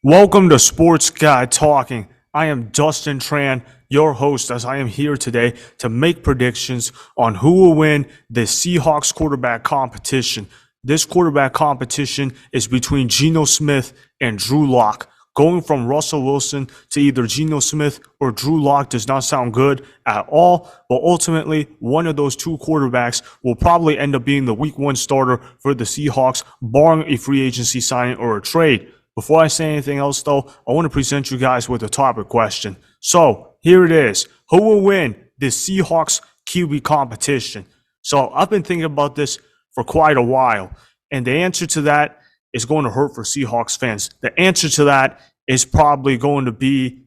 Welcome to Sports Guy Talking. I am Dustin Tran, your host, as I am here today to make predictions on who will win the Seahawks quarterback competition. This quarterback competition is between Geno Smith and Drew Lock. Going from Russell Wilson to either Geno Smith or Drew Lock does not sound good at all, but ultimately one of those two quarterbacks will probably end up being the week one starter for the Seahawks, barring a free agency signing or a trade. Before I say anything else, though, I want to present you guys with a topic question. So here it is. Who will win this Seahawks QB competition? So I've been thinking about this for quite a while, and the answer to that is going to hurt for Seahawks fans. The answer to that is probably going to be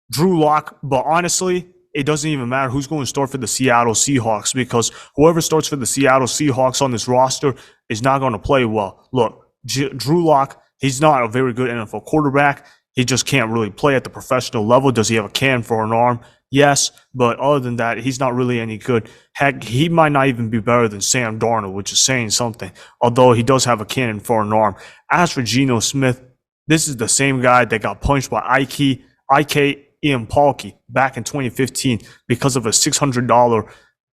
Drew Lock, but honestly, it doesn't even matter who's going to start for the Seattle Seahawks, because whoever starts for the Seattle Seahawks on this roster is not going to play well. Look, Drew Lock, he's not a very good NFL quarterback. He just can't really play at the professional level. Does he have a cannon for an arm? Yes, but other than that, he's not really any good. Heck, he might not even be better than Sam Darnold, which is saying something, although he does have a cannon for an arm. As for Geno Smith, this is the same guy that got punched by Ike Ian back in 2015 because of a $600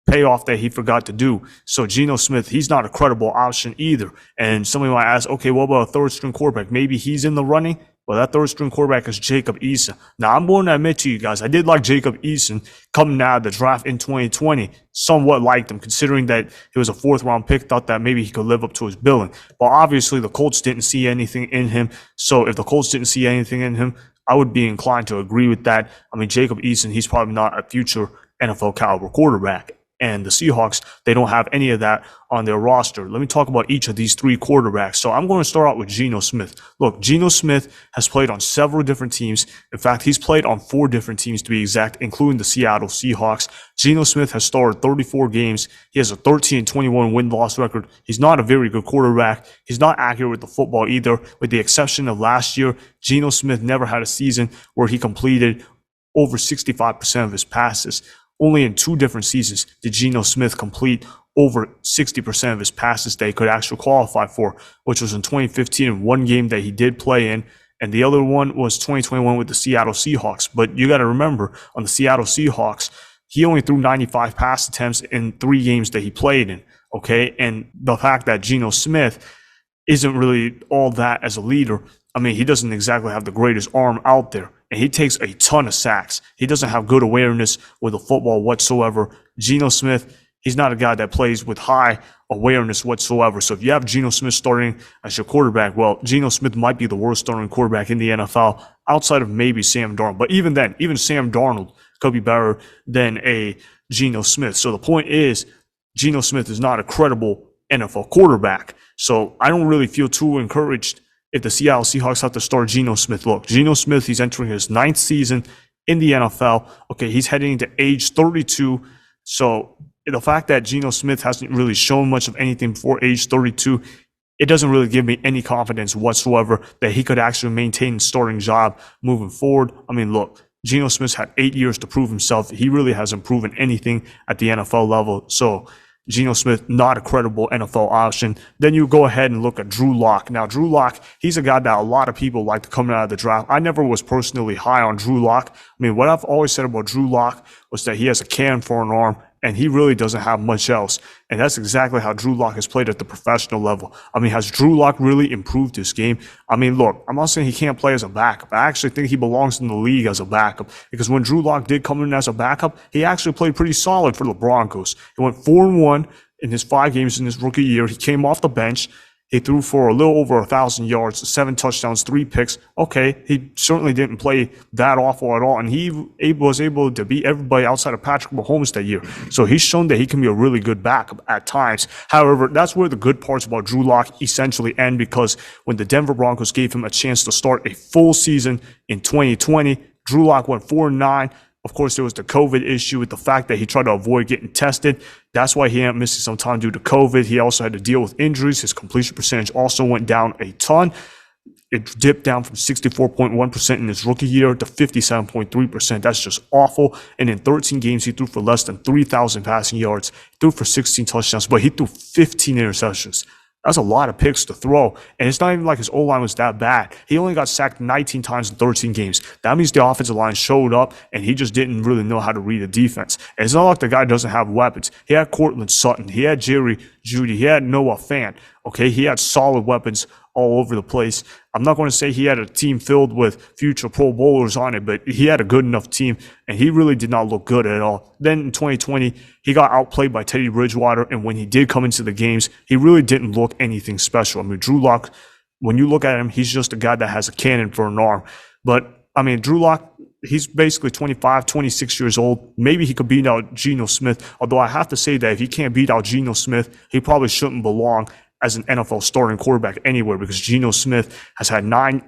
payoff that he forgot to do. So Geno Smith, he's not a credible option either. And somebody might ask, okay, what about a third string quarterback? Maybe he's in the running. Well, that third string quarterback is Jacob Eason. Now, I'm going to admit to you guys, I did like Jacob Eason coming out of the draft in 2020. Somewhat liked him, considering that he was a fourth round pick, thought that maybe he could live up to his billing. But obviously, the Colts didn't see anything in him. So if the Colts didn't see anything in him, I would be inclined to agree with that. I mean, Jacob Eason, he's probably not a future NFL caliber quarterback. And the Seahawks, they don't have any of that on their roster. Let me talk about each of these three quarterbacks. So I'm going to start out with Geno Smith. Look, Geno Smith has played on several different teams. In fact, he's played on 4 different teams to be exact, including the Seattle Seahawks. Geno Smith has started 34 games. He has a 13-21 win-loss record. He's not a very good quarterback. He's not accurate with the football either. With the exception of last year, Geno Smith never had a season where he completed over 65% of his passes. Only in 2 different seasons did Geno Smith complete over 60% of his passes that he could actually qualify for, which was in 2015 in one game that he did play in, and the other one was 2021 with the Seattle Seahawks. But you got to remember, on the Seattle Seahawks, he only threw 95 pass attempts in 3 games that he played in, okay? And the fact that Geno Smith isn't really all that as a leader, I mean, he doesn't exactly have the greatest arm out there. And he takes a ton of sacks. He doesn't have good awareness with the football whatsoever. Geno Smith, he's not a guy that plays with high awareness whatsoever. So if you have Geno Smith starting as your quarterback, well, Geno Smith might be the worst starting quarterback in the NFL outside of maybe Sam Darnold. But even then, even Sam Darnold could be better than a Geno Smith. So the point is, Geno Smith is not a credible NFL quarterback. So I don't really feel too encouraged if the Seattle Seahawks have to start Geno Smith. Look, Geno Smith, he's entering his 9th season in the NFL. Okay, he's heading to age 32. So the fact that Geno Smith hasn't really shown much of anything before age 32, it doesn't really give me any confidence whatsoever that he could actually maintain a starting job moving forward. I mean, look, Geno Smith's had 8 years to prove himself. He really hasn't proven anything at the NFL level. So Geno Smith, not a credible NFL option. Then you go ahead and look at Drew Lock. Now, Drew Lock, he's a guy that a lot of people like to come out of the draft. I never was personally high on Drew Lock. I mean, what I've always said about Drew Lock was that he has a cannon for an arm, and he really doesn't have much else. And that's exactly how Drew Lock has played at the professional level. I mean, has Drew Lock really improved his game? I mean, look, I'm not saying he can't play as a backup. I actually think he belongs in the league as a backup, because when Drew Lock did come in as a backup, he actually played pretty solid for the Broncos. He went 4-1 in his 5 games in his rookie year. He came off the bench. He threw for a little over 1,000 yards, 7 touchdowns, 3 picks. Okay, he certainly didn't play that awful at all, and he was able to beat everybody outside of Patrick Mahomes that year. So he's shown that he can be a really good backup at times. However, that's where the good parts about Drew Lock essentially end, because when the Denver Broncos gave him a chance to start a full season in 2020, Drew Lock went 4-9. Of course, there was the COVID issue with the fact that he tried to avoid getting tested. That's why he ended up missing some time due to COVID. He also had to deal with injuries. His completion percentage also went down a ton. It dipped down from 64.1% in his rookie year to 57.3%. That's just awful. And in 13 games, he threw for less than 3,000 passing yards. He threw for 16 touchdowns, but he threw 15 interceptions. That's a lot of picks to throw. And it's not even like his O-line was that bad. He only got sacked 19 times in 13 games. That means the offensive line showed up and he just didn't really know how to read the defense. And it's not like the guy doesn't have weapons. He had Cortland Sutton. He had Jerry Jeudy. He had Noah Fant. Okay, he had solid weapons all over the place. I'm not going to say he had a team filled with future Pro Bowlers on it, but he had a good enough team, and he really did not look good at all. Then in 2020, he got outplayed by Teddy Bridgewater, and when he did come into the games, he really didn't look anything special. I mean, Drew Lock, when you look at him, he's just a guy that has a cannon for an arm. But, I mean, Drew Lock, he's basically 25, 26 years old. Maybe he could beat out Geno Smith, although I have to say that if he can't beat out Geno Smith, he probably shouldn't belong as an NFL starting quarterback anywhere, because Geno Smith has had 9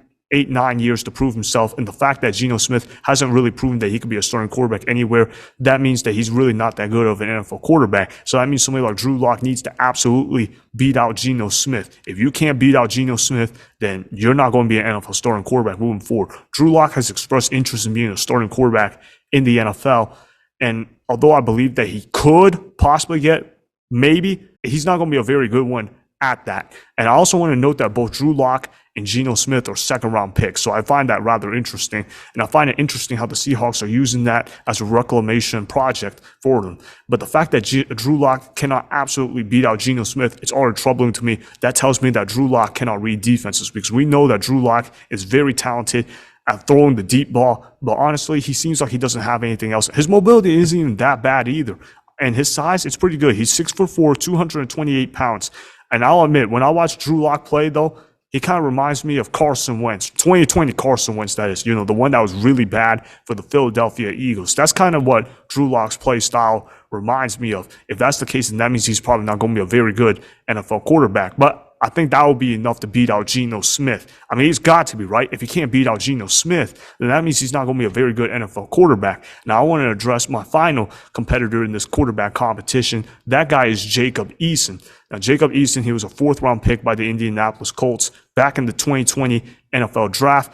years to prove himself. And the fact that Geno Smith hasn't really proven that he could be a starting quarterback anywhere, that means that he's really not that good of an NFL quarterback. So that means somebody like Drew Lock needs to absolutely beat out Geno Smith. If you can't beat out Geno Smith, then you're not going to be an NFL starting quarterback moving forward. Drew Lock has expressed interest in being a starting quarterback in the NFL. And although I believe that he could possibly get, maybe, he's not going to be a very good one at that. And I also want to note that both Drew Lock and Geno Smith are second-round picks. So I find that rather interesting. And I find it interesting how the Seahawks are using that as a reclamation project for them. But the fact that Drew Lock cannot absolutely beat out Geno Smith, it's already troubling to me. That tells me that Drew Lock cannot read defenses, because we know that Drew Lock is very talented at throwing the deep ball. But honestly, he seems like he doesn't have anything else. His mobility isn't even that bad either. And his size, it's pretty good. He's 6'4", 228 pounds. And I'll admit, when I watch Drew Lock play, though, he kind of reminds me of Carson Wentz, 2020 Carson Wentz, that is, the one that was really bad for the Philadelphia Eagles. That's kind of what Drew Lock's play style reminds me of. If that's the case, then that means he's probably not going to be a very good NFL quarterback. But I think that will be enough to beat out Geno Smith. I mean, he's got to be, right? If he can't beat out Geno Smith, then that means he's not going to be a very good NFL quarterback. Now, I want to address my final competitor in this quarterback competition. That guy is Jacob Eason. Now, Jacob Eason, he was a fourth-round pick by the Indianapolis Colts back in the 2020 NFL Draft.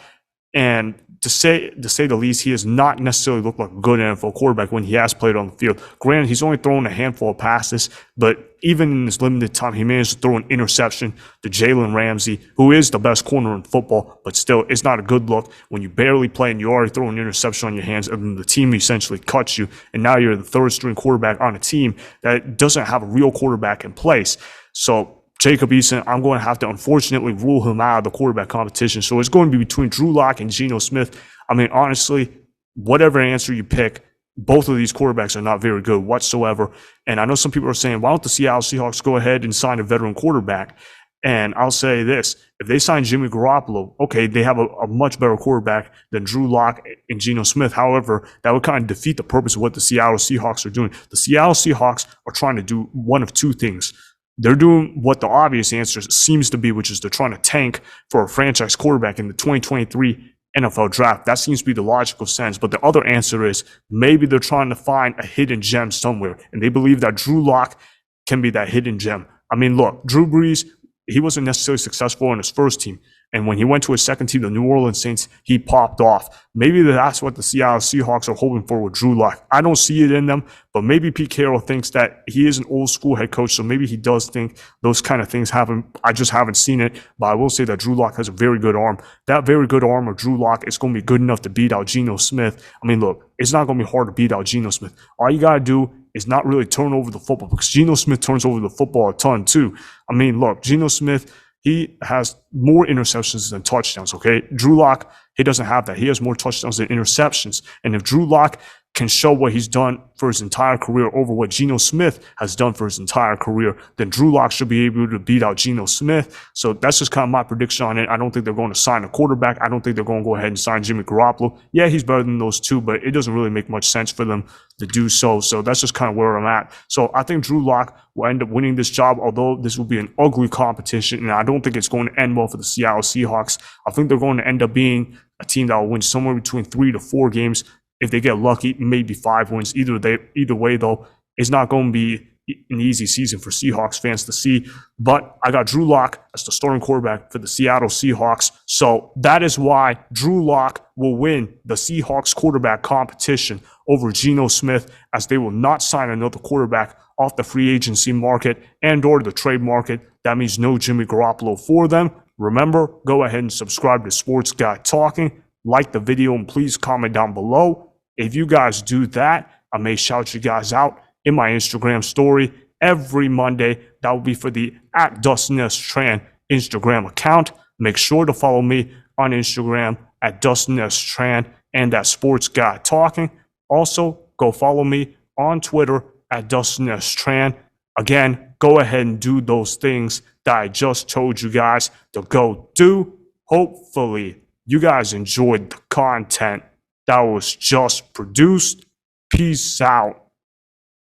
And to say the least, he has not necessarily looked like a good NFL quarterback when he has played on the field. Granted, he's only thrown a handful of passes, but even in his limited time, he managed to throw an interception to Jalen Ramsey, who is the best corner in football, but still, it's not a good look when you barely play and you already throw an interception on your hands, and then the team essentially cuts you, and now you're the third-string quarterback on a team that doesn't have a real quarterback in place. So Jacob Eason, I'm going to have to unfortunately rule him out of the quarterback competition. So it's going to be between Drew Lock and Geno Smith. I mean, honestly, whatever answer you pick, both of these quarterbacks are not very good whatsoever. And I know some people are saying, why don't the Seattle Seahawks go ahead and sign a veteran quarterback? And I'll say this, if they sign Jimmy Garoppolo, okay, they have a much better quarterback than Drew Lock and Geno Smith. However, that would kind of defeat the purpose of what the Seattle Seahawks are doing. The Seattle Seahawks are trying to do one of two things. They're doing what the obvious answer seems to be, which is they're trying to tank for a franchise quarterback in the 2023 NFL draft. That seems to be the logical sense. But the other answer is maybe they're trying to find a hidden gem somewhere. And they believe that Drew Lock can be that hidden gem. I mean, look, Drew Brees, he wasn't necessarily successful on his first team. And when he went to his second team, the New Orleans Saints, he popped off. Maybe that's what the Seattle Seahawks are hoping for with Drew Lock. I don't see it in them, but maybe Pete Carroll thinks that he is an old school head coach, so maybe he does think those kind of things happen. I just haven't seen it, but I will say that Drew Lock has a very good arm. That very good arm of Drew Lock is going to be good enough to beat out Geno Smith. I mean, look, it's not going to be hard to beat out Geno Smith. All you got to do is not really turn over the football, because Geno Smith turns over the football a ton too. I mean, look, Geno Smith, he has more interceptions than touchdowns, okay? Drew Lock, he doesn't have that. He has more touchdowns than interceptions. And if Drew Lock can show what he's done for his entire career over what Geno Smith has done for his entire career, then Drew Lock should be able to beat out Geno Smith. So that's just kind of my prediction on it. I don't think they're going to sign a quarterback. I don't think they're going to go ahead and sign Jimmy Garoppolo. Yeah, he's better than those two, but it doesn't really make much sense for them to do so. So that's just kind of where I'm at. So I think Drew Lock will end up winning this job, although this will be an ugly competition, and I don't think it's going to end well for the Seattle Seahawks. I think they're going to end up being a team that will win somewhere between 3 to 4 games. If they get lucky, maybe 5 wins. Either way, though, it's not going to be an easy season for Seahawks fans to see. But I got Drew Lock as the starting quarterback for the Seattle Seahawks. So that is why Drew Lock will win the Seahawks quarterback competition over Geno Smith, as they will not sign another quarterback off the free agency market and or the trade market That means no Jimmy Garoppolo for them. Remember, go ahead and subscribe to Sports Guy Talking. Like the video and please comment down below. If you guys do that, I may shout you guys out in my Instagram story every Monday. That will be for the @DustinTran Instagram account. Make sure to follow me on Instagram @DustinTran and Sports Guy Talking. Also, go follow me on Twitter @DustinTran. Again, go ahead and do those things that I just told you guys to go do. Hopefully, you guys enjoyed the content that was just produced. Peace out.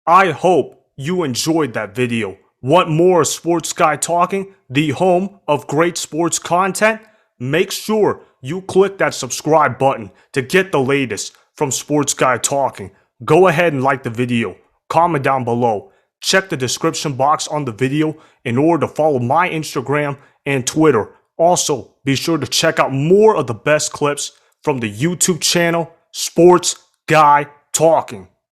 I hope you enjoyed that video. Want more Sports Guy Talking, the home of great sports content? Make sure you click that subscribe button to get the latest from Sports Guy Talking. Go ahead and like the video. Comment down below. Check the description box on the video in order to follow my Instagram and Twitter. Also, be sure to check out more of the best clips from the YouTube channel, Sports Guy Talking.